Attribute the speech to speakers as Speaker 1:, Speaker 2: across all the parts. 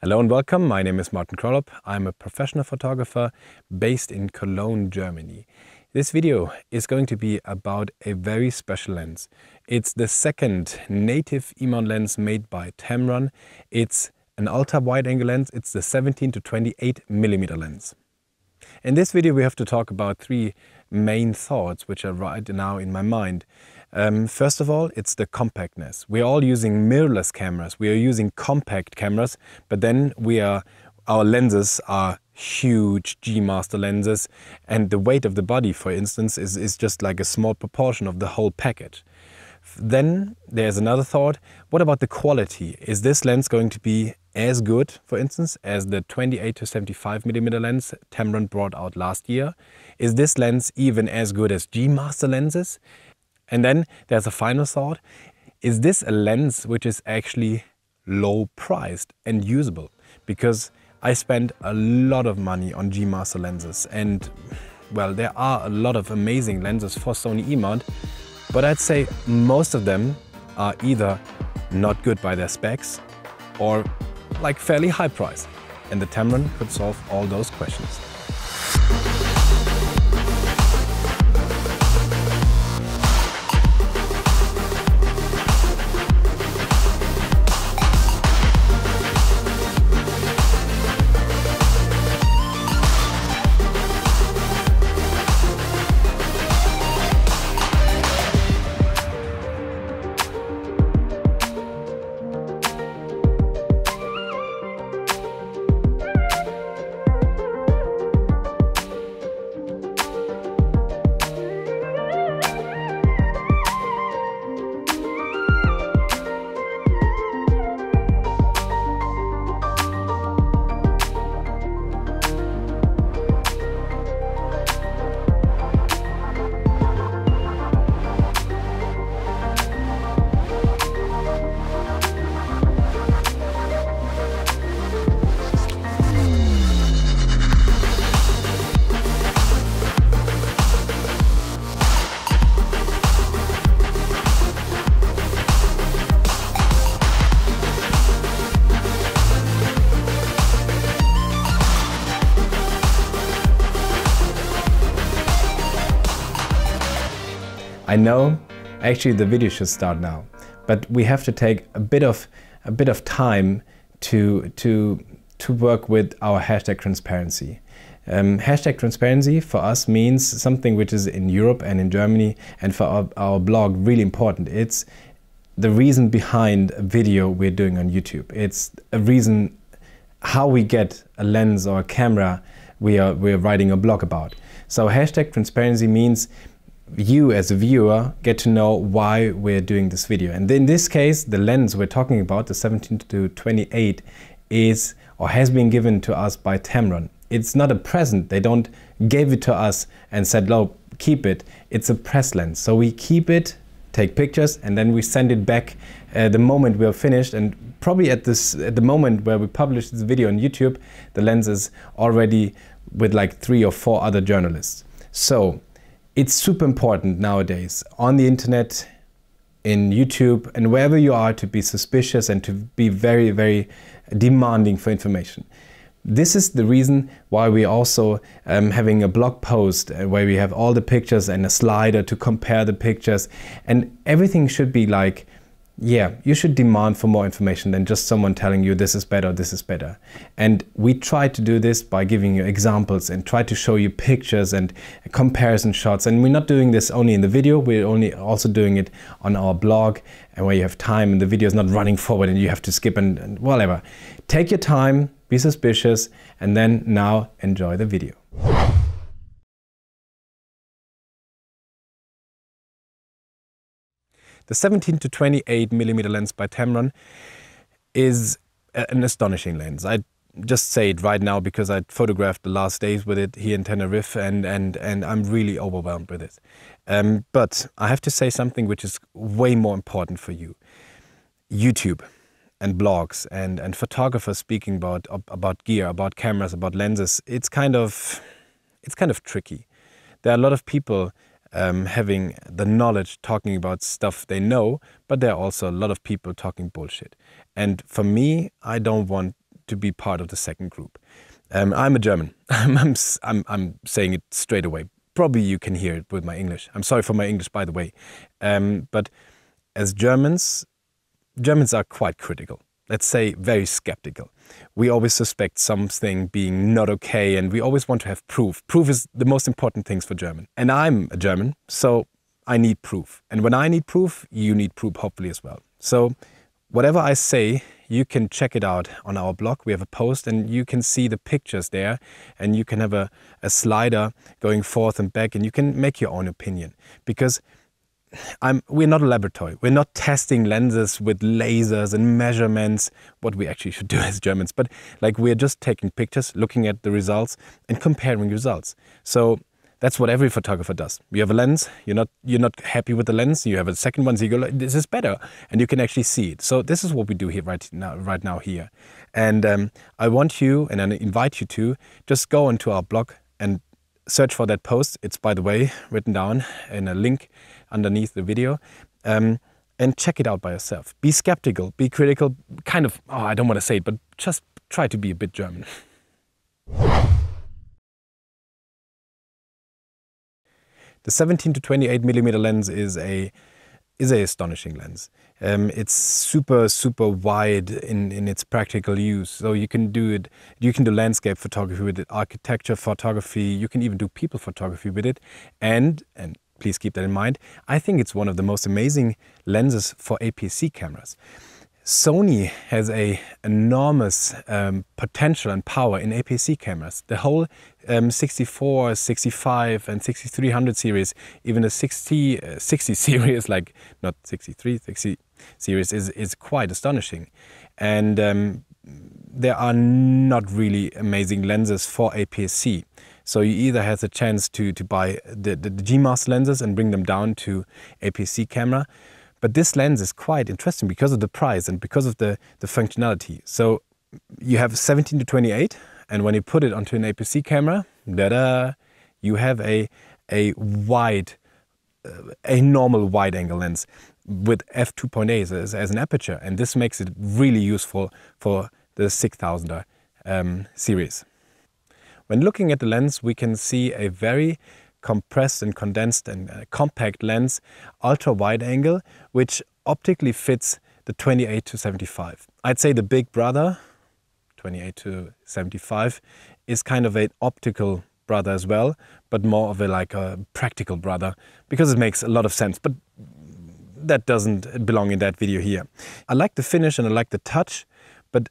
Speaker 1: Hello and welcome. My name is Martin Krolop. I'm a professional photographer based in Cologne, Germany. This video is going to be about a very special lens. It's the second native E-mount lens made by Tamron. It's an ultra wide angle lens. It's the 17 to 28 millimeter lens. In this video we have to talk about three main thoughts which are right now in my mind. First of all, it's the compactness. We're all using mirrorless cameras. We are using compact cameras, but then our lenses are huge G-master lenses, and the weight of the body, for instance, is just like a small proportion of the whole package. Then there's another thought. What about the quality? Is this lens going to be as good, for instance, as the 28 to 75 millimeter lens Tamron brought out last year? Is this lens even as good as G-master lenses? And then there's a final thought. Is this a lens which is actually low priced and usable? Because I spend a lot of money on G-master lenses, and well, there are a lot of amazing lenses for Sony E-Mount, but I'd say most of them are either not good by their specs or like fairly high priced. And the Tamron could solve all those questions. I know actually the video should start now, but we have to take a bit of time to work with our hashtag transparency. Hashtag transparency for us means something which is in Europe and in Germany, and for our blog really important. It's the reason behind a video we're doing on YouTube. It's a reason how we get a lens or a camera we're writing a blog about. So hashtag transparency means you as a viewer get to know why we're doing this video. And in this case, the lens we're talking about, the 17 to 28, is or has been given to us by Tamron. It's not a present. They don't give it to us and said, "No, keep it." It's a press lens. So we keep it, take pictures, and then we send it back the moment we're finished. And probably at the moment where we publish this video on YouTube, the lens is already with like 3 or 4 other journalists. So it's super important nowadays on the internet, in YouTube, and wherever you are, to be suspicious and to be very, very demanding for information. This is the reason why we're also having a blog post where we have all the pictures and a slider to compare the pictures, and everything should be like, yeah, you should demand for more information than just someone telling you this is better, this is better. And we try to do this by giving you examples and try to show you pictures and comparison shots. And we're not doing this only in the video, we're also doing it on our blog, and where you have time and the video is not running forward and you have to skip and whatever. Take your time, be suspicious, and then now enjoy the video. The 17 to 28 millimeter lens by Tamron is an astonishing lens. I just say it right now because I photographed the last days with it here in Tenerife, and I'm really overwhelmed with it. But I have to say something which is way more important for you. YouTube and blogs and photographers speaking about gear, about cameras, about lenses. It's kind of tricky. There are a lot of people having the knowledge, talking about stuff they know, but there are also a lot of people talking bullshit. And for me, I don't want to be part of the second group. I'm a German. I'm saying it straight away. Probably you can hear it with my English. I'm sorry for my English, by the way. But as Germans are quite critical. Let's say very skeptical. We always suspect something being not okay, and we always want to have proof. Proof is the most important things for German. And I'm a German, so I need proof. And when I need proof, you need proof hopefully as well. So whatever I say, you can check it out on our blog. We have a post and you can see the pictures there, and you can have a slider going forth and back, and you can make your own opinion. Because we're not a laboratory. We're not testing lenses with lasers and measurements, what we actually should do as Germans. But like, we're just taking pictures, looking at the results and comparing results. So that's what every photographer does. You have a lens, you're not happy with the lens, you have a second one, so you go, this is better, and you can actually see it. So this is what we do here right now here. And I want you, and I invite you to, just go onto our blog and search for that post. It's, by the way, written down in a link underneath the video, and check it out by yourself. Be skeptical, be critical, kind of, I don't want to say it, but just try to be a bit German. The 17 to 28 millimeter lens is a astonishing lens. It's super wide in its practical use. So you can do landscape photography with it, architecture photography, you can even do people photography with it. And please keep that in mind, I think it's one of the most amazing lenses for APS-C cameras. Sony has a enormous potential and power in APS-C cameras. The whole 64, 65 and 6300 series, even the 60 series, like not 63, 60 series is quite astonishing. And there are not really amazing lenses for APS-C. So you either have the chance to buy the G-Master lenses and bring them down to APS-C camera. But this lens is quite interesting because of the price and because of the functionality. So you have 17 to 28, and when you put it onto an APS-C camera, you have a normal wide angle lens with f2.8 as an aperture, and this makes it really useful for the 6000er series. When looking at the lens, we can see a very compressed and condensed and compact lens, ultra wide angle, which optically fits the 28 to 75. I'd say the big brother, 28 to 75, is kind of an optical brother as well, but more of a practical brother, because it makes a lot of sense. But that doesn't belong in that video here. I like the finish and I like the touch, but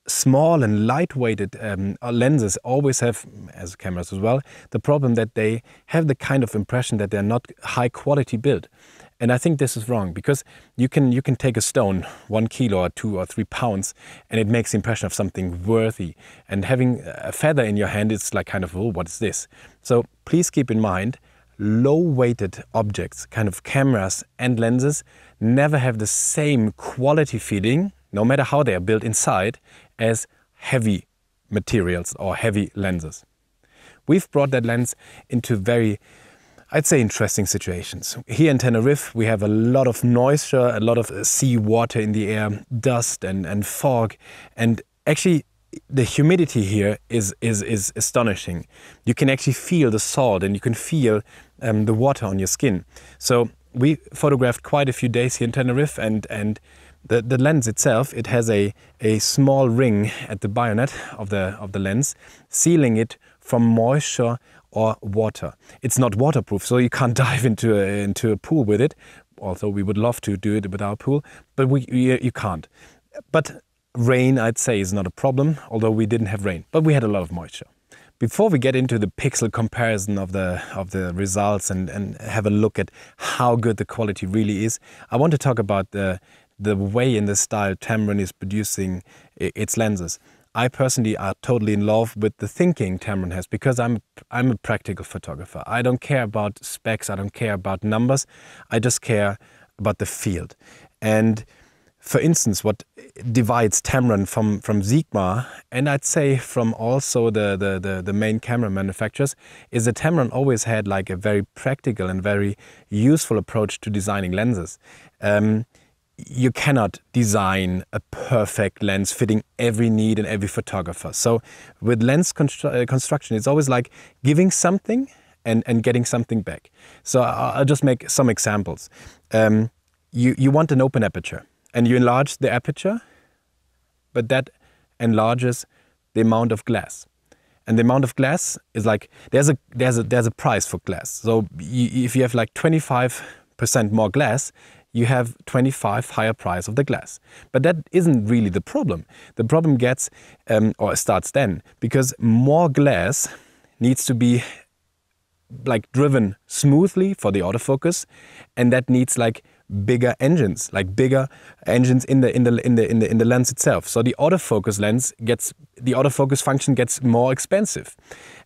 Speaker 1: small and light-weighted lenses always have, as cameras as well, the problem that they have the kind of impression that they're not high-quality built. And I think this is wrong, because you can take a stone, 1 kilo or 2 or 3 pounds, and it makes the impression of something worthy. And having a feather in your hand, it's like kind of, oh, what is this? So please keep in mind, low-weighted objects, kind of cameras and lenses, never have the same quality feeling, no matter how they are built inside, as heavy materials or heavy lenses. We've brought that lens into very, I'd say, interesting situations. Here in Tenerife, we have a lot of moisture, a lot of sea water in the air, dust and fog, and actually the humidity here is astonishing. You can actually feel the salt and you can feel the water on your skin. So we photographed quite a few days here in Tenerife, and the lens itself, it has a small ring at the bayonet of the lens, sealing it from moisture or water. It's not waterproof, so you can't dive into a pool with it. Although we would love to do it with our pool, but you can't. But rain, I'd say, is not a problem, although we didn't have rain, but we had a lot of moisture. Before we get into the pixel comparison of the results and have a look at how good the quality really is, I want to talk about the way and the style Tamron is producing its lenses. I personally are totally in love with the thinking Tamron has, because I'm a practical photographer. I don't care about specs, I don't care about numbers, I just care about the field. And for instance, what divides Tamron from Sigma, and I'd say from also the main camera manufacturers, is that Tamron always had like a very practical and very useful approach to designing lenses. you cannot design a perfect lens fitting every need and every photographer. So with lens construction, it's always like giving something and getting something back. So I'll just make some examples. You want an open aperture and you enlarge the aperture, but that enlarges the amount of glass. And the amount of glass is like, there's a price for glass. So if you have like 25% more glass, you have 25 higher price of the glass. But that isn't really the problem. The problem gets, or starts then, because more glass needs to be like driven smoothly for the autofocus, and that needs like bigger engines in the lens itself. So the autofocus function gets more expensive.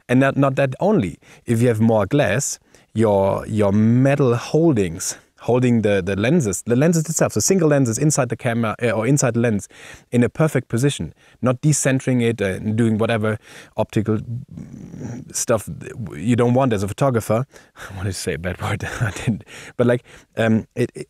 Speaker 1: And not that only. If you have more glass, your metal holdings holding the lenses itself, so single lenses inside the camera or inside the lens in a perfect position, not decentering it and doing whatever optical stuff you don't want as a photographer. I wanted to say a bad word, I didn't. But like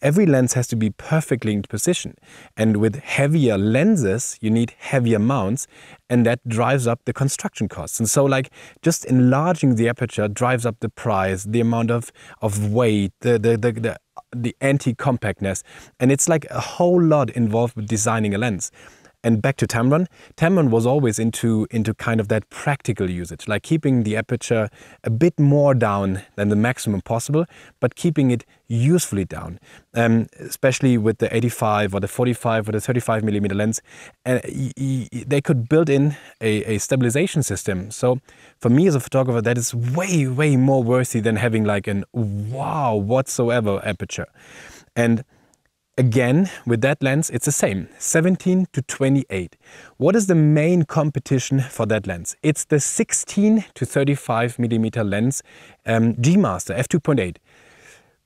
Speaker 1: every lens has to be perfectly in position. And with heavier lenses, you need heavier mounts, and that drives up the construction costs. And so like just enlarging the aperture drives up the price, the amount of weight, the anti-compactness, and it's like a whole lot involved with designing a lens. And back to Tamron. Tamron was always into kind of that practical usage, like keeping the aperture a bit more down than the maximum possible, but keeping it usefully down, especially with the 85 or the 45 or the 35 millimeter lens. They could build in a stabilization system. So for me as a photographer, that is way, way more worthy than having like an wow whatsoever aperture. And again, with that lens, it's the same, 17 to 28. What is the main competition for that lens? It's the 16 to 35 millimeter lens G Master f2.8.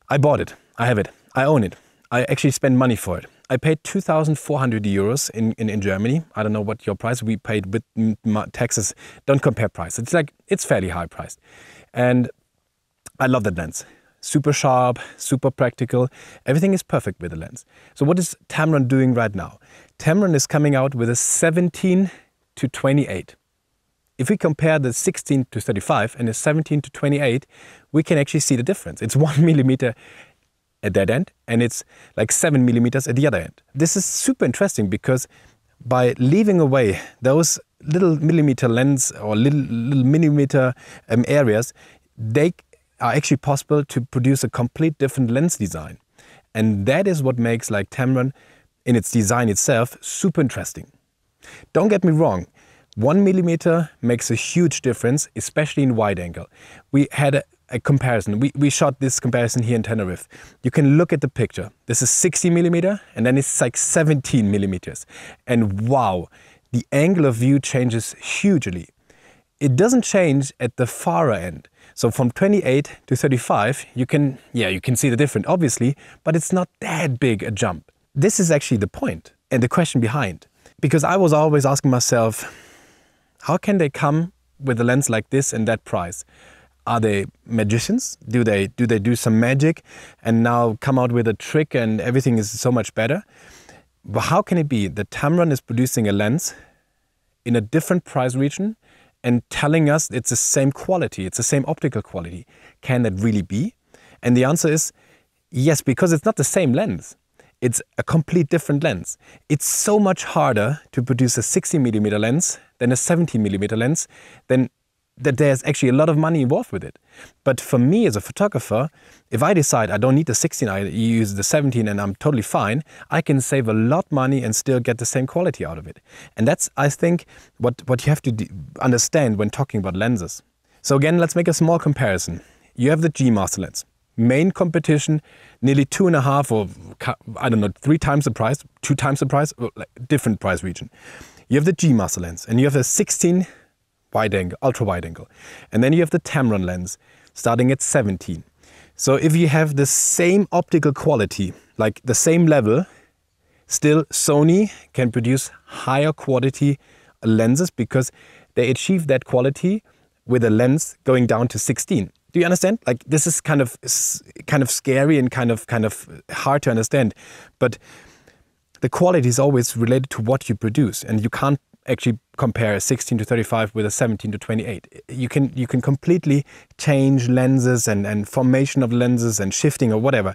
Speaker 1: I bought it, I have it, I own it. I actually spent money for it. I paid 2,400 euros in Germany. I don't know what your price, we paid with taxes. Don't compare price. It's fairly high priced. And I love that lens. Super sharp, super practical. Everything is perfect with the lens. So what is Tamron doing right now? Tamron is coming out with a 17 to 28. If we compare the 16 to 35 and the 17 to 28, we can actually see the difference. It's 1 millimeter at that end, and it's like 7 millimeters at the other end. This is super interesting because by leaving away those little millimeter lens or little millimeter areas, they are actually possible to produce a complete different lens design. And that is what makes like Tamron in its design itself super interesting. Don't get me wrong, 1 millimeter makes a huge difference, especially in wide angle. We had a comparison. We shot this comparison here in Tenerife. You can look at the picture. This is 60 millimeter and then it's like 17 millimeters. And wow, the angle of view changes hugely. It doesn't change at the far end. So from 28 to 35, you can see the difference, obviously, but it's not that big a jump. This is actually the point and the question behind. Because I was always asking myself, how can they come with a lens like this and that price? Are they magicians? Do they do some magic and now come out with a trick and everything is so much better? But how can it be that Tamron is producing a lens in a different price region and telling us it's the same quality, it's the same optical quality? Can that really be? And the answer is yes, because it's not the same lens. It's a complete different lens. It's so much harder to produce a 60 millimeter lens than a 70 millimeter lens, then that there's actually a lot of money involved with it. But for me as a photographer, if I decide I don't need the 16, I use the 17 and I'm totally fine, I can save a lot of money and still get the same quality out of it. And that's, I think, what you have to understand when talking about lenses. So again, let's make a small comparison. You have the G Master lens. Main competition, nearly 2.5 or I don't know, 3 times the price, 2 times the price, different price region. You have the G Master lens and you have a 16 wide angle, ultra wide angle. And then you have the Tamron lens starting at 17. So if you have the same optical quality, like the same level, still Sony can produce higher quality lenses because they achieve that quality with a lens going down to 16. Do you understand? Like this is kind of scary and kind of hard to understand. But the quality is always related to what you produce, and you can't actually compare a 16 to 35 with a 17 to 28. You can completely change lenses and formation of lenses and shifting or whatever.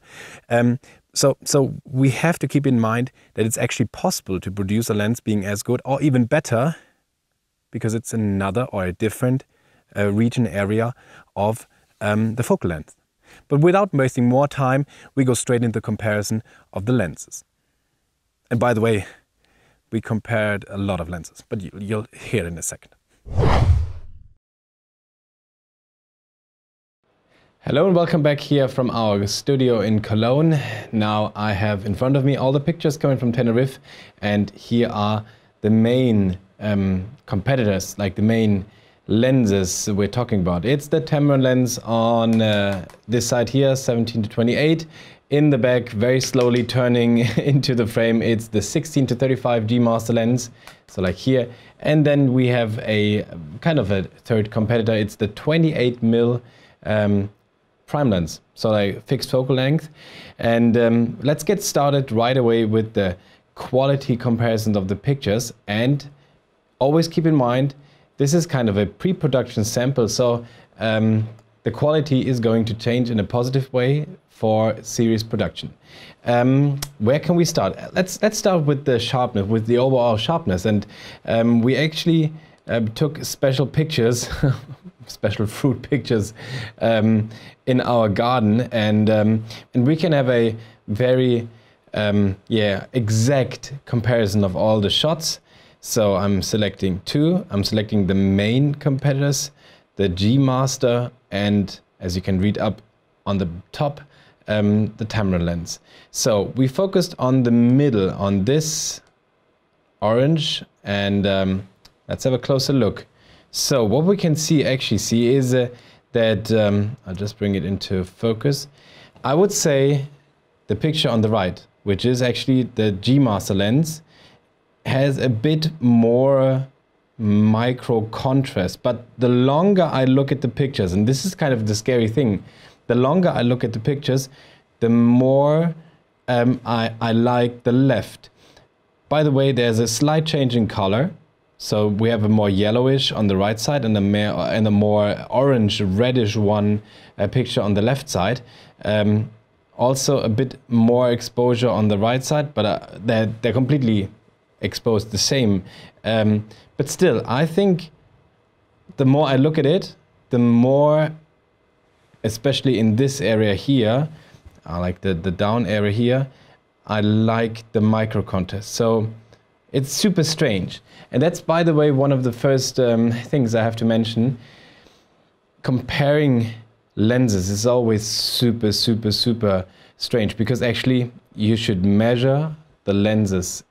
Speaker 1: So we have to keep in mind that it's actually possible to produce a lens being as good or even better, because it's another or a different region area of the focal length. But without wasting more time, we go straight into comparison of the lenses. And by the way, we compared a lot of lenses, but you'll hear in a second. Hello and welcome back here from our studio in Cologne. Now I have in front of me all the pictures coming from Tenerife, and here are the main competitors, like the main lenses we're talking about. It's the Tamron lens on this side here, 17 to 28. In the back, very slowly turning into the frame, it's the 16 to 35 G Master lens, so like here. And then we have a kind of a third competitor, it's the 28mm prime lens, so like fixed focal length. And let's get started right away with the quality comparisons of the pictures. And always keep in mind, this is kind of a pre-production sample, so the quality is going to change in a positive way for series production. Where can we start? Let's start with the sharpness, with the overall sharpness. And we actually took special pictures, special fruit pictures in our garden, and we can have a very exact comparison of all the shots. So I'm selecting two. I'm selecting the main competitors, the G Master, and as you can read up on the top, the Tamron lens. So we focused on the middle, on this orange, and let's have a closer look. So what we can actually see is that, I'll just bring it into focus. I would say the picture on the right, which is actually the G Master lens, has a bit more micro contrast. But the longer I look at the pictures, and this is kind of the scary thing, the longer I look at the pictures, the more I like the left. By the way, there's a slight change in color. So we have a more yellowish on the right side and a more orange reddish one picture on the left side. Also a bit more exposure on the right side, but they're completely exposed the same. But still, I think the more I look at it, the more, especially in this area here, I like the down area here, I like the micro contrast. So it's super strange. And that's, by the way, one of the first things I have to mention. Comparing lenses is always super strange, because actually you should measure the lenses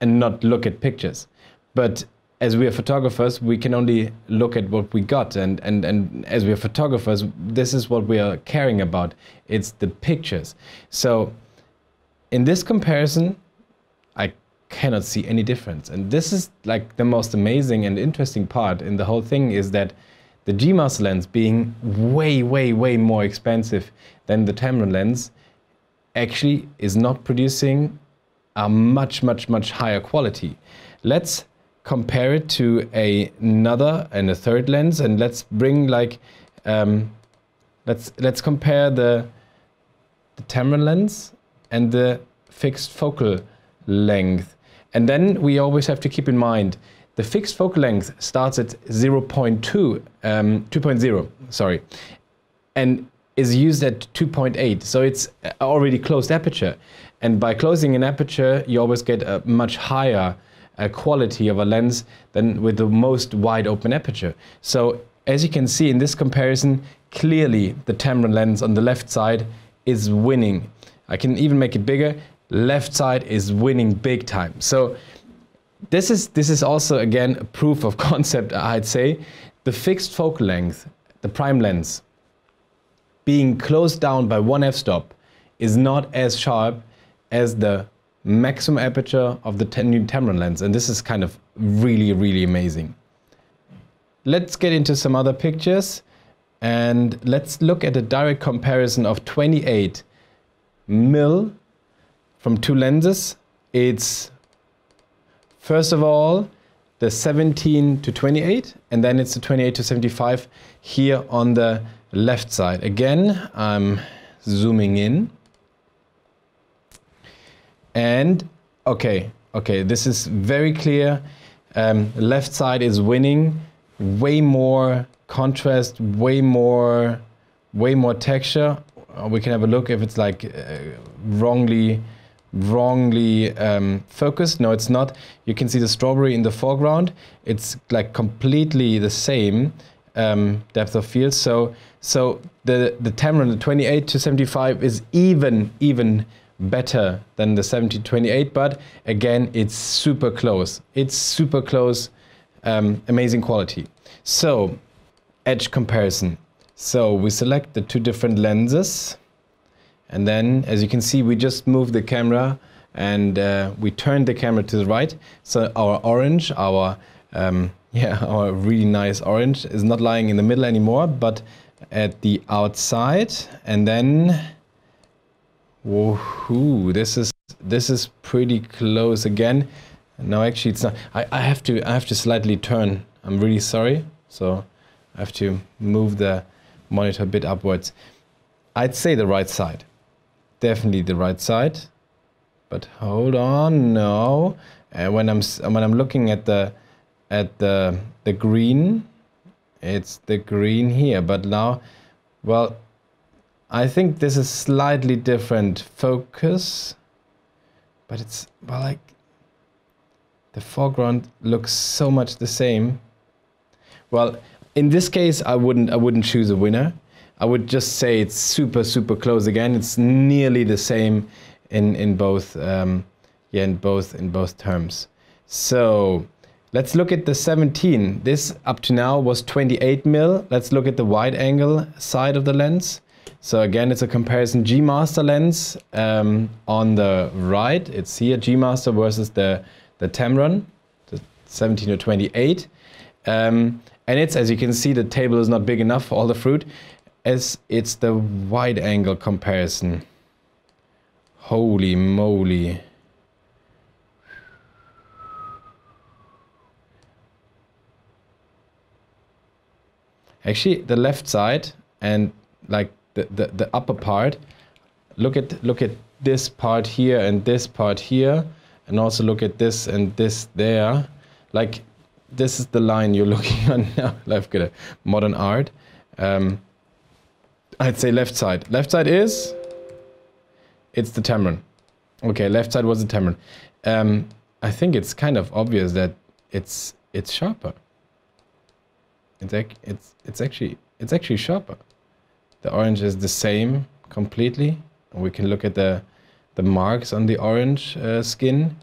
Speaker 1: and not look at pictures. But as we are photographers, we can only look at what we got, and as we are photographers, this is what we are caring about. It's the pictures. So in this comparison, I cannot see any difference. And this is like the most amazing and interesting part in the whole thing, is that the G Master lens, being way more expensive than the Tamron lens, actually is not producing a much higher quality. Let's compare it to another and a third lens, and let's bring like let's compare the Tamron lens and the fixed focal length. And then we always have to keep in mind the fixed focal length starts at 2.0, sorry, and is used at 2.8, so it's already closed aperture. And by closing an aperture, you always get a much higher quality of a lens than with the most wide open aperture. So as you can see in this comparison, clearly the Tamron lens on the left side is winning. I can even make it bigger. Left side is winning big time. So this is also, again, a proof of concept, I'd say. The fixed focal length, the prime lens, being closed down by one f-stop, is not as sharp as the maximum aperture of the new Tamron lens, and this is kind of really amazing. Let's get into some other pictures, and let's look at a direct comparison of 28mm from two lenses, it's first of all the 17 to 28, and then it's the 28 to 75 here on the left side. Again, I'm zooming in. And okay, this is very clear. Left side is winning, way more contrast, way more texture. We can have a look if it's like wrongly focused. No, it's not. You can see the strawberry in the foreground. It's like completely the same depth of field. So the Tamron, the 28 to 75 is even better than the 70 to 28, but again, it's super close. It's super close, amazing quality. So, edge comparison. So we select the two different lenses, and then, as you can see, we just moved the camera and we turned the camera to the right. So our orange, our really nice orange is not lying in the middle anymore, but at the outside. And then, woohoo! This is pretty close again. No, actually, it's not. I have to slightly turn. I'm really sorry. So I have to move the monitor a bit upwards. I'd say the right side. Definitely the right side. But hold on, no. When I'm looking at the green, it's the green here. But now, well, I think this is slightly different focus. But it's, well, like, the foreground looks so much the same. Well, in this case, I wouldn't choose a winner. I would just say it's super close again. It's nearly the same in both terms. So let's look at the 17. This up to now was 28mm. Let's look at the wide angle side of the lens. So again, it's a comparison G Master lens on the right. It's here G Master versus the Tamron, the 17 to 28. And it's, as you can see, the table is not big enough for all the fruit, as it's the wide angle comparison. Holy moly. Actually, the left side and like the upper part, look at this part here and this part here, and also look at this and this there. Like, this is the line you're looking on now. I've got a modern art. I'd say left side. Left side is, it's the Tamron. Okay, left side was the Tamron. I think it's kind of obvious that it's sharper. It's actually sharper. The orange is the same completely. We can look at the marks on the orange skin,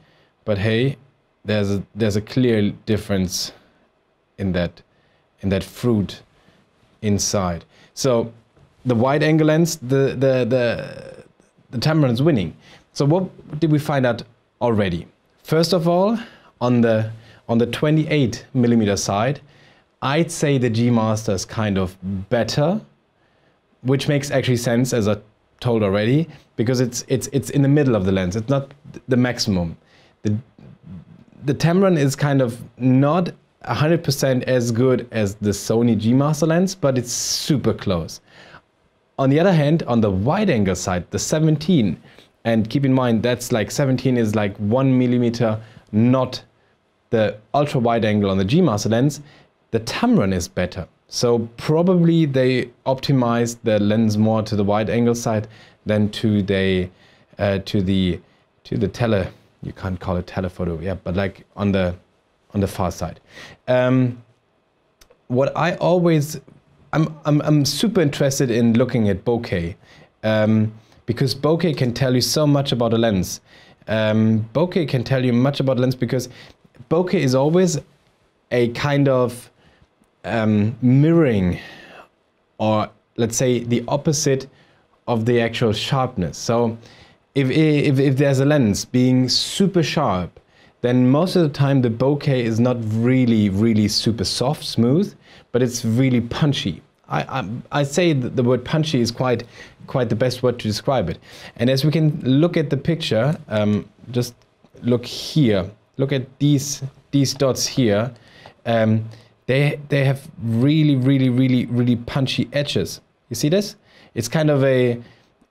Speaker 1: but hey, there's a clear difference in that fruit inside. So the wide angle lens, the Tamron is winning. So what did we find out already? First of all, on the 28mm side, I'd say the G Master is kind of better, which makes actually sense, as I told already, because it's in the middle of the lens. It's not the maximum. The Tamron is kind of not 100% as good as the Sony G Master lens, but it's super close. On the other hand, on the wide angle side, the 17, and keep in mind that's like 17 is like 1mm, not the ultra wide angle on the G Master lens. The Tamron is better. So probably they optimized the lens more to the wide angle side than to the tele. You can't call it telephoto, yeah, but like on the far side. What I always, I'm super interested in looking at bokeh, because bokeh can tell you so much about a lens. Bokeh can tell you much about a lens because bokeh is always a kind of mirroring, or let's say the opposite of the actual sharpness. So if there's a lens being super sharp, then most of the time the bokeh is not really super soft, smooth, but it's really punchy. I say that the word punchy is quite the best word to describe it. And as we can look at the picture, just look here, look at these dots here. They have really punchy edges. You see this? It's kind of a,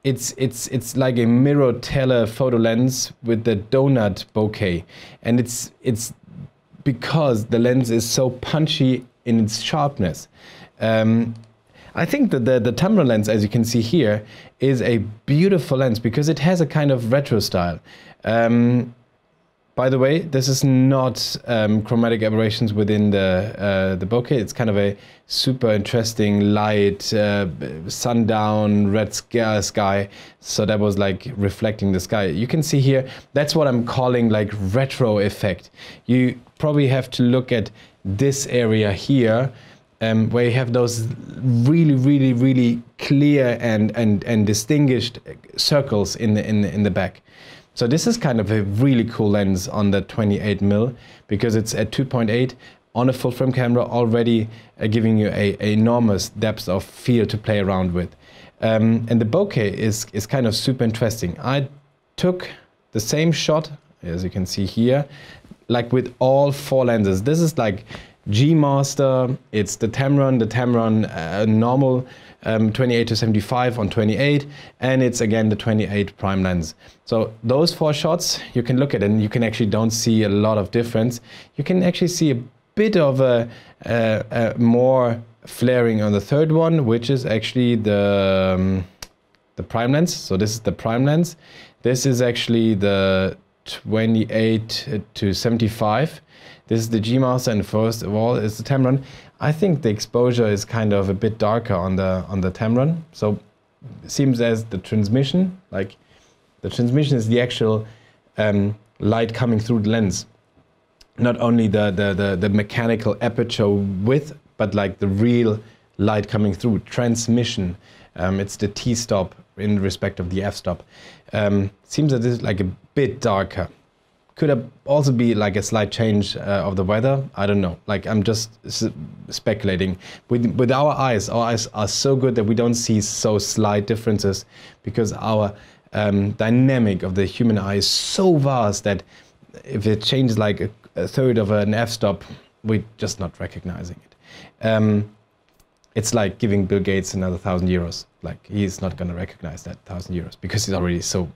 Speaker 1: it's like a mirror telephoto lens with the donut bokeh, and it's because the lens is so punchy in its sharpness. I think that the Tamron lens, as you can see here, is a beautiful lens because it has a kind of retro style. By the way, this is not chromatic aberrations within the bokeh. It's kind of a super interesting light, sundown, red sky. So that was like reflecting the sky. You can see here, that's what I'm calling like retro effect. You probably have to look at this area here, where you have those really clear and distinguished circles in the back. So this is kind of a really cool lens on the 28mm because it's at 2.8 on a full frame camera, already giving you a enormous depth of field to play around with. And the bokeh is kind of super interesting. I took the same shot, as you can see here, like with all 4 lenses. This is like G Master, it's the Tamron normal 28 to 75 on 28, and it's again the 28 prime lens. So those 4 shots, you can look at it and you can actually don't see a lot of difference. You can actually see a bit of a more flaring on the third one, which is actually the prime lens. So this is the prime lens. This is actually the 28 to 75. This is the G Master, and first of all is the Tamron. I think the exposure is kind of a bit darker on the Tamron. So it seems as the transmission, like the transmission is the actual light coming through the lens. Not only the mechanical aperture width, but like the real light coming through. Transmission. It's the T stop in respect of the f stop. Seems that this is like a bit darker. Could also be like a slight change of the weather. I don't know. Like I'm just speculating. With our eyes are so good that we don't see so slight differences because our dynamic of the human eye is so vast that if it changes like a third of an f-stop, we're just not recognizing it. It's like giving Bill Gates another 1,000 euros. Like he's not going to recognize that 1,000 euros because he's already so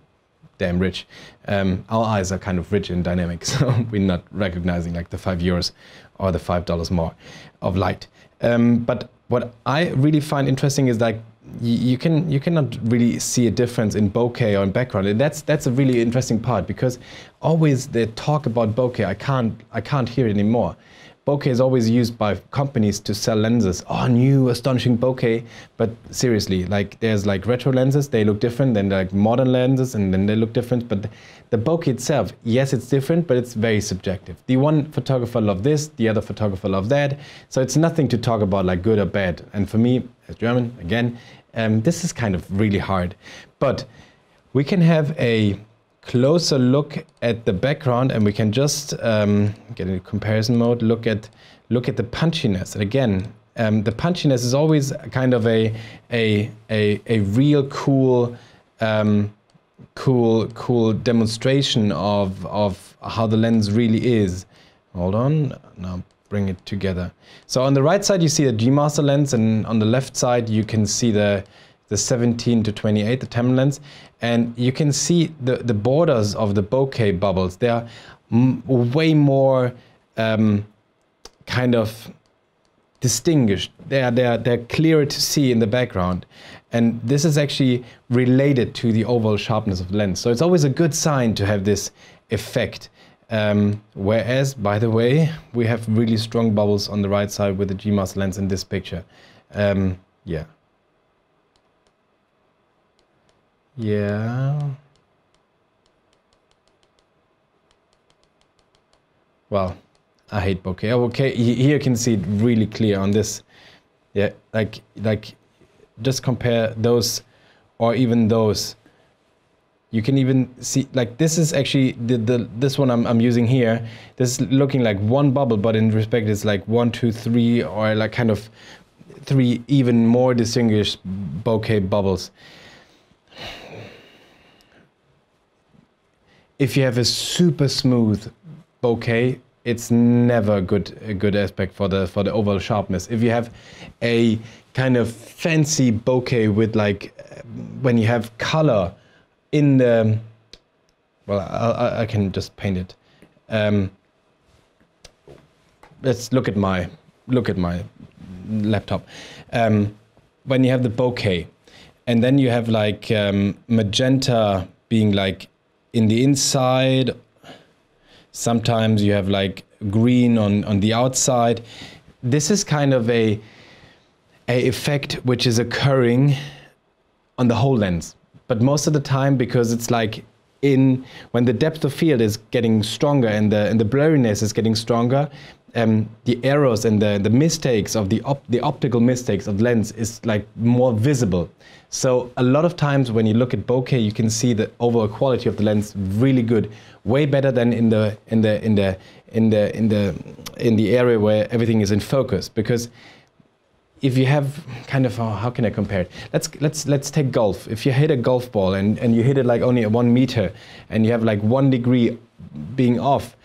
Speaker 1: damn rich. Our eyes are kind of rich and dynamic, so we're not recognizing like the 5 euros or the $5 more of light. But what I really find interesting is like you cannot really see a difference in bokeh or in background. And that's a really interesting part because always the talk about bokeh, I can't hear it anymore. Bokeh is always used by companies to sell lenses. Oh, new astonishing bokeh. But seriously, like there's like retro lenses, they look different than like modern lenses, and then they look different. But the bokeh itself, yes, it's different, but it's very subjective. The one photographer loves this, the other photographer loves that. So it's nothing to talk about like good or bad. And for me, as German, again, this is kind of really hard. But we can have a closer look at the background, and we can just get in comparison mode. Look at the punchiness. And again, the punchiness is always kind of a real cool cool demonstration of how the lens really is. Hold on, now bring it together. So on the right side you see the G Master lens, and on the left side you can see the 17 to 28, the Tamron lens, and you can see the borders of the bokeh bubbles. They are way more kind of distinguished. They're clearer to see in the background, and this is actually related to the overall sharpness of the lens. So it's always a good sign to have this effect. Whereas, by the way, we have really strong bubbles on the right side with the G Master lens in this picture. Yeah. Well, I hate bokeh. Okay, here you can see it really clear on this. Yeah, like just compare those, or even those. You can even see, like this is actually this one I'm using here. This is looking like one bubble, but in respect it's like 1, 2, 3, or like kind of 3 even more distinguished bokeh bubbles. if you have a super smooth bokeh, it's never a good aspect for the overall sharpness. If you have a kind of fancy bokeh with like when you have color in the, well, I can just paint it. Let's look at my laptop. When you have the bokeh, and then you have like magenta being like in the inside. Sometimes you have like green on the outside. This is kind of a effect which is occurring on the whole lens. But most of the time, because it's like when the depth of field is getting stronger and the blurriness is getting stronger, the errors and the mistakes of the optical mistakes of the lens is like more visible. So a lot of times when you look at bokeh, you can see the overall quality of the lens really good, way better than in the area where everything is in focus. Because if you have kind of, how can I compare it? Let's take golf. If you hit a golf ball and you hit it like only at 1 meter and you have like 1 degree being off,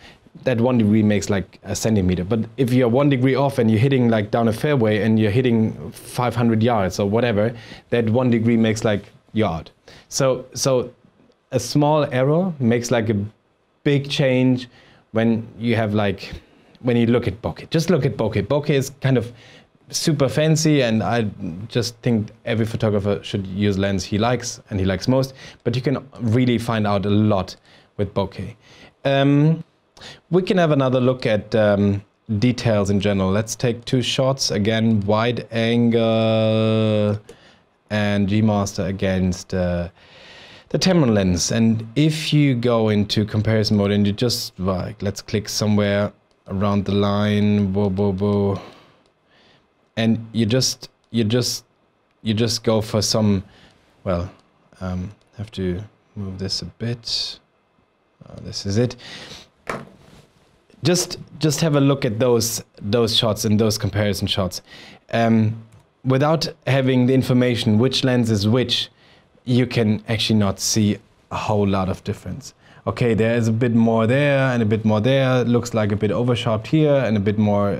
Speaker 1: that 1 degree makes like a centimeter. But if you're 1 degree off and you're hitting like down a fairway and you're hitting 500 yards or whatever, that 1 degree makes like yard. So a small error makes like a big change when you have like, when you look at bokeh. Just look at bokeh. Bokeh is kind of super fancy, and I just think every photographer should use lens he likes and he likes most, but you can really find out a lot with bokeh. We can have another look at details in general. Let's take 2 shots, again, wide angle and G master against the Tamron lens. And if you go into comparison mode and you just like, let's click somewhere around the line, and you just go for some, well, have to move this a bit. This is it. Just have a look at those shots and those comparison shots. Without having the information which lens is which, you can actually not see a whole lot of difference. Okay, there is a bit more there and a bit more there. It looks like a bit oversharped here and a bit more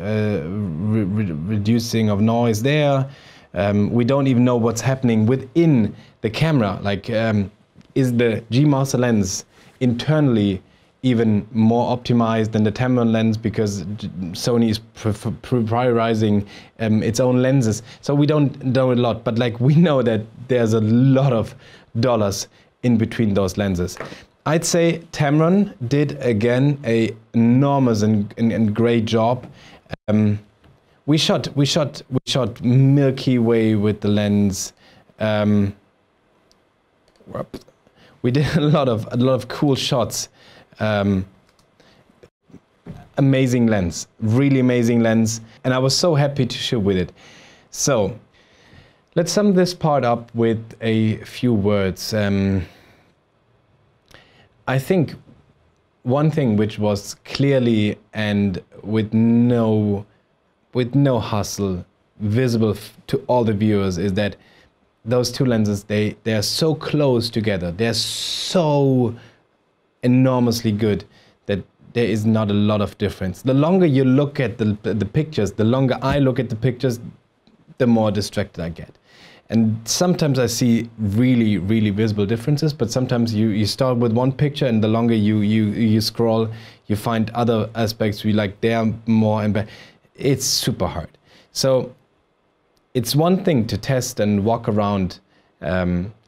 Speaker 1: reducing of noise there. We don't even know what's happening within the camera. Like, is the G master lens internally even more optimized than the Tamron lens, because Sony is prioritizing its own lenses. So we don't know a lot, but like we know that there's a lot of dollars in between those lenses. I'd say Tamron did again a enormous and great job. We shot Milky Way with the lens. We did a lot of cool shots. Amazing lens, really amazing lens, and I was so happy to shoot with it. So let's sum this part up with a few words. I think one thing which was clearly and with no hustle visible to all the viewers is that those 2 lenses, they are so close together, they're so enormously good that there is not a lot of difference. The longer you look at the pictures, the longer I look at the pictures, the more distracted I get. And sometimes I see really, really visible differences, but sometimes you start with one picture and the longer you scroll, you find other aspects we like they are more and better. It's super hard. So it's one thing to test and walk around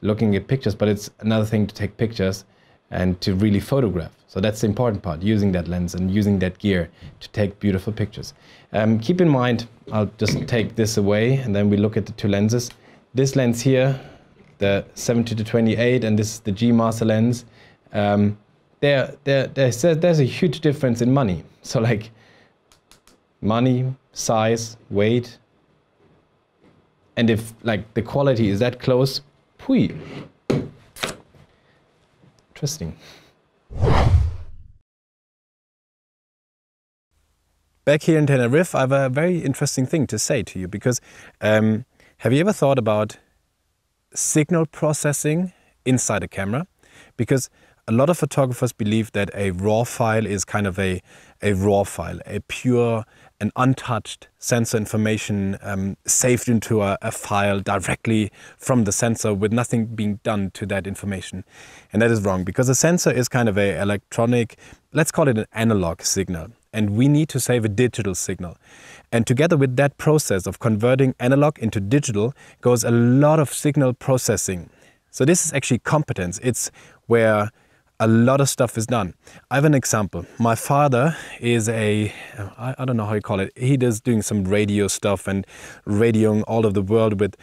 Speaker 1: looking at pictures, but it's another thing to take pictures and to really photograph. So that's the important part, using that lens and using that gear to take beautiful pictures. Keep in mind, I'll just take this away and then we look at the 2 lenses. This lens here, the 70-28, and this is the G master lens. There's a huge difference in money. So like money, size, weight, and if like the quality is that close, pui. Interesting. Back here in Tenerife, I have a very interesting thing to say to you, because have you ever thought about signal processing inside a camera? Because A lot of photographers believe that a RAW file is kind of a RAW file, a pure and untouched sensor information saved into a file directly from the sensor with nothing being done to that information. And that is wrong, because a sensor is kind of a electronic, let's call it an analog signal. And we need to save a digital signal. And together with that process of converting analog into digital goes a lot of signal processing. So this is actually competence. It's where a lot of stuff is done. I have an example. My father is I don't know how you call it. He is doing some radio stuff and radioing all of the world with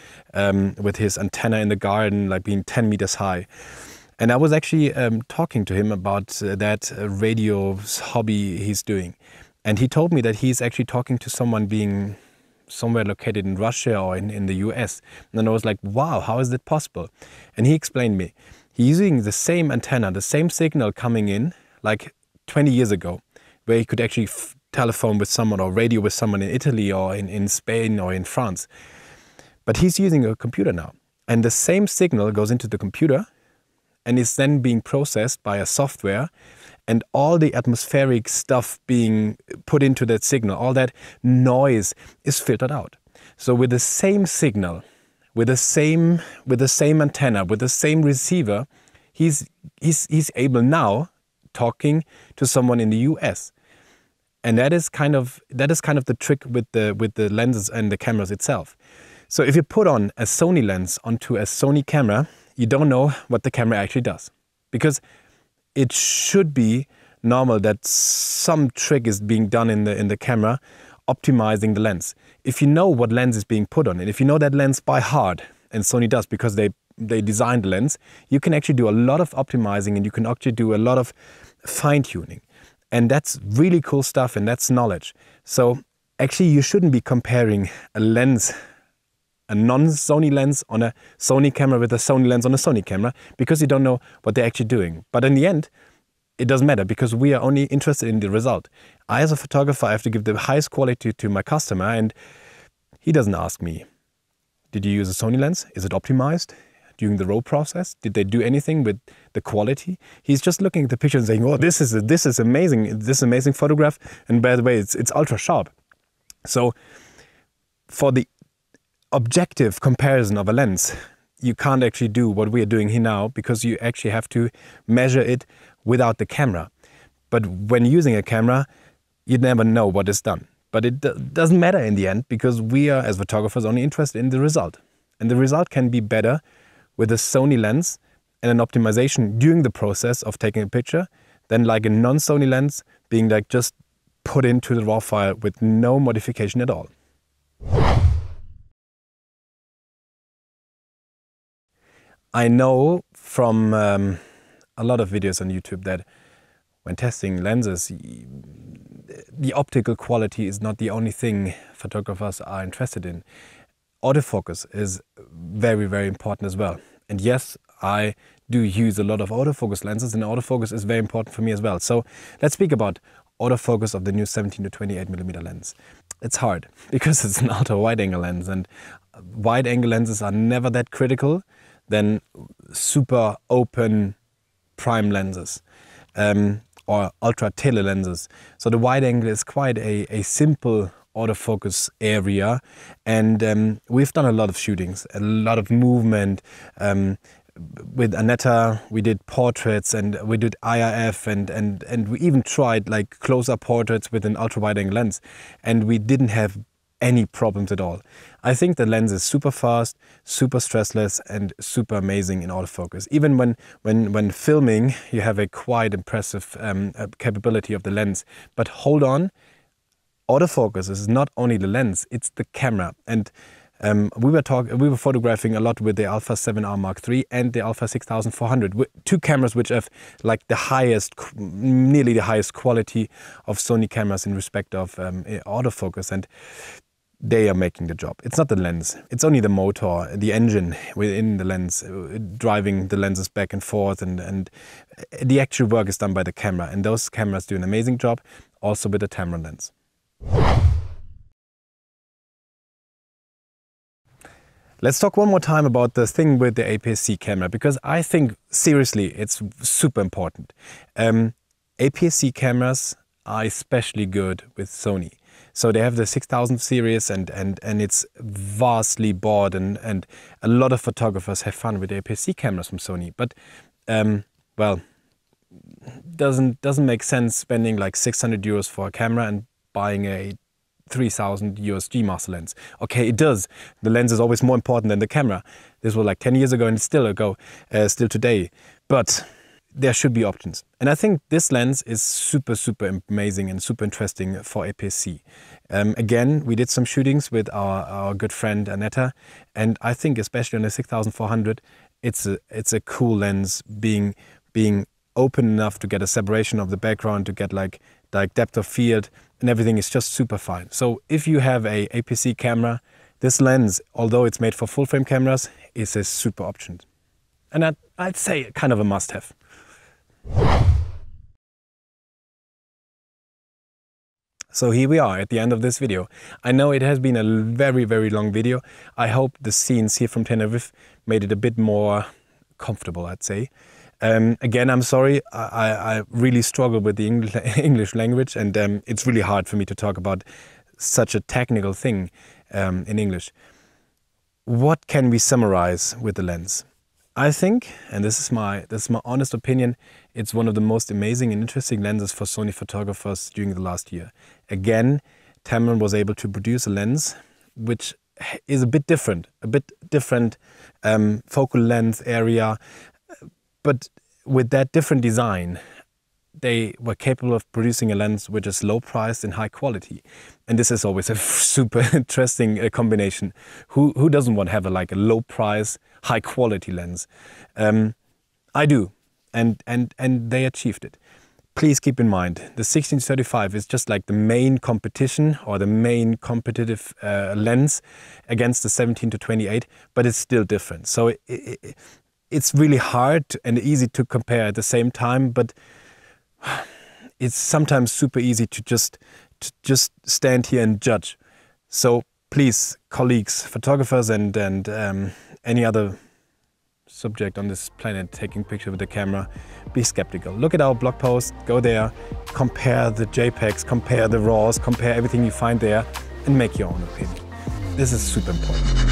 Speaker 1: his antenna in the garden, like being 10 meters high. And I was actually talking to him about that radio hobby he's doing. And he told me that he's actually talking to someone being somewhere located in Russia or in the US. And I was like, wow, how is that possible? And he explained me. He's using the same antenna, the same signal coming in like 20 years ago, where he could actually telephone with someone or radio with someone in Italy or in Spain or in France. But he's using a computer now. And the same signal goes into the computer and is then being processed by a software, and all the atmospheric stuff being put into that signal, all that noise is filtered out. So with the same signal, with the same antenna, with the same receiver, he's able now talking to someone in the US. And that is kind of the trick with the lenses and the cameras itself. So if you put on a Sony lens onto a Sony camera, you don't know what the camera actually does, because it should be normal that some trick is being done in the camera, optimizing the lens. If you know what lens is being put on, and if you know that lens by heart, and Sony does because they designed the lens, you can actually do a lot of optimizing and you can actually do a lot of fine-tuning. And that's really cool stuff, and that's knowledge. So actually you shouldn't be comparing a lens, a non-Sony lens on a Sony camera with a Sony lens on a Sony camera, because you don't know what they're actually doing. But in the end, it doesn't matter, because we are only interested in the result. I, as a photographer, I have to give the highest quality to my customer, and he doesn't ask me, did you use a Sony lens? Is it optimized during the RAW process? Did they do anything with the quality? He's just looking at the picture and saying, oh, this is amazing, this is amazing photograph, and by the way, it's ultra sharp. So for the objective comparison of a lens, you can't actually do what we are doing here now, because you actually have to measure it without the camera. But when using a camera, you never know what is done. But it doesn't matter in the end, because we are, as photographers, only interested in the result. And the result can be better with a Sony lens and an optimization during the process of taking a picture than like a non-Sony lens being like just put into the RAW file with no modification at all. I know from a lot of videos on YouTube that when testing lenses, the optical quality is not the only thing photographers are interested in. Autofocus is very, very important as well. And yes, I do use a lot of autofocus lenses, and autofocus is very important for me as well. So let's speak about autofocus of the new 17 to 28mm lens. It's hard because it's an ultra wide angle lens, and wide angle lenses are never that critical than super open prime lenses or ultra tele lenses. So the wide angle is quite a simple autofocus area, and we've done a lot of shootings, a lot of movement. With Aneta, we did portraits, and we did IRF, and we even tried like close-up portraits with an ultra wide angle lens, and we didn't have any problems at all. I think the lens is super fast, super stressless, and super amazing in autofocus. Even when filming, you have a quite impressive capability of the lens. But hold on, autofocus is not only the lens, it's the camera. And we were photographing a lot with the Alpha 7R Mark III and the Alpha 6400, two cameras which have like the highest, nearly the highest quality of Sony cameras in respect of autofocus, and they are making the job. It's not the lens, it's only the motor, the engine within the lens, driving the lenses back and forth, and the actual work is done by the camera, and those cameras do an amazing job, also with the Tamron lens. Let's talk one more time about the thing with the APS-C camera, because I think seriously it's super important. APS-C cameras are especially good with Sony. So they have the 6000 series and it's vastly bought and a lot of photographers have fun with the APS-C cameras from Sony. But well, doesn't make sense spending like 600 euros for a camera and buying a 3000 USG master lens. Okay, it does. The lens is always more important than the camera. This was like 10 years ago and it's still today. But there should be options. And I think this lens is super amazing and super interesting for APS-C. Again, we did some shootings with our good friend Aneta, and I think especially on the 6400, it's a cool lens, being open enough to get a separation of the background, to get like depth of field, and everything is just super fine. So if you have a APS-C camera, this lens, although it's made for full frame cameras, is a super option. And I'd say kind of a must-have. So here we are at the end of this video. I know it has been a very long video. I hope the scenes here from Tenerife made it a bit more comfortable, I'd say. Again, I'm sorry, I really struggle with the English language, and it's really hard for me to talk about such a technical thing in English. What can we summarize with the lens? I think, and this is my honest opinion, it's one of the most amazing and interesting lenses for Sony photographers during the last year. Again, Tamron was able to produce a lens which is a bit different focal length area, but with that different design, they were capable of producing a lens which is low priced and high quality. And this is always a super interesting combination. Who doesn't want to have a low price, high quality lens? I do, and they achieved it. Please keep in mind, the 16-35 is just like the main competition or the main competitive lens against the 17-28, but it's still different. So it's really hard and easy to compare at the same time, but it's sometimes super easy to just stand here and judge. So please, colleagues, photographers and any other subject on this planet taking picture with the camera, be skeptical. Look at our blog post, go there, compare the JPEGs, compare the RAWs, compare everything you find there and make your own opinion. This is super important.